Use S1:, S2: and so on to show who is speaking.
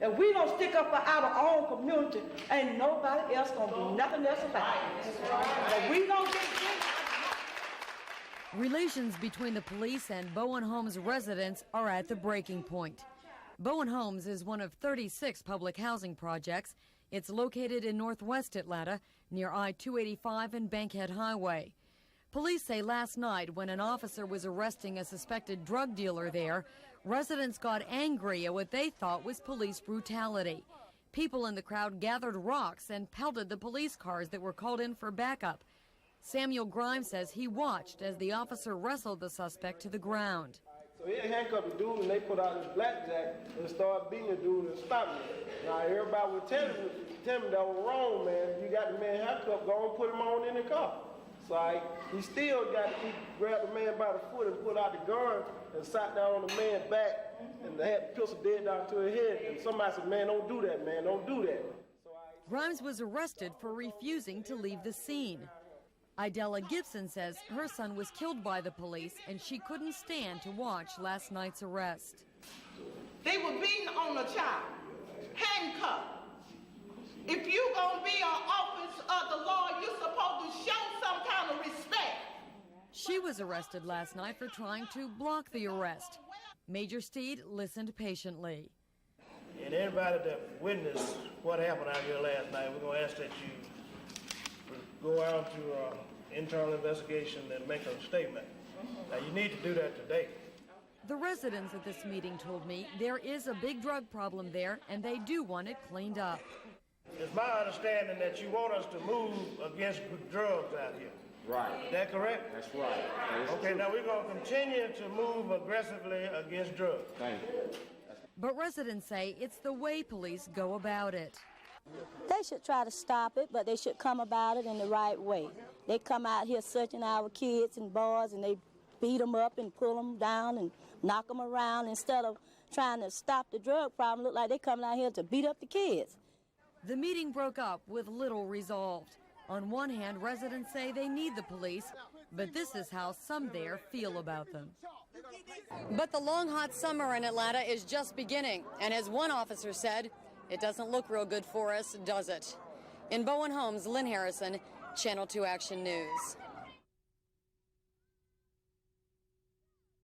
S1: If we don't stick up for our own community, ain't nobody else gonna do nothing else about it. If we don't get
S2: Relations between the police and Bowen Homes residents are at the breaking point. Bowen Homes is one of 36 public housing projects. It's located in northwest Atlanta, near I-285 and Bankhead Highway. Police say last night, when an officer was arresting a suspected drug dealer there, residents got angry at what they thought was police brutality. People in the crowd gathered rocks and pelted the police cars that were called in for backup. Samuel Grimes says he watched as the officer wrestled the suspect to the ground.
S3: So he handcuffed the dude and they put out his blackjack and started beating the dude and stopping him. Now everybody was telling me that was wrong, man. You got the man handcuffed, go and put him on in the car. So he still he grabbed the man by the foot and put out the gun and sat down on the man's back and had the pistol dead down to his head. And somebody said, man, don't do that, man, don't do that.
S2: Grimes was arrested for refusing to leave the scene. Idella Gibson says her son was killed by the police and she couldn't stand to watch last night's arrest.
S1: They were beating on a child, handcuffed. If you gonna be an officer of the law, you're supposed to show some kind of respect.
S2: She was arrested last night for trying to block the arrest. Major Steed listened patiently.
S4: And anybody that witnessed what happened out here last night, we're going to ask that you go out to internal investigation and make a statement. Now, you need to do that today.
S2: The residents at this meeting told me there is a big drug problem there and they do want it cleaned up.
S4: It's my understanding that you want us to move against drugs out here.
S5: Right.
S4: Is that correct?
S5: That's right.
S4: Okay, now we're going to continue to move aggressively against drugs.
S5: Thank you.
S2: But residents say it's the way police go about it.
S6: They should try to stop it, but they should come about it in the right way. They come out here searching our kids and boys, and they beat them up and pull them down and knock them around instead of trying to stop the drug problem. Look like they come out here to beat up the kids.
S2: The meeting broke up with little resolved. On one hand, residents say they need the police, but this is how some there feel about them. But the long, hot summer in Atlanta is just beginning, and as one officer said, it doesn't look real good for us, does it? In Bowen Homes, Lynn Harrison, Channel 2 Action News.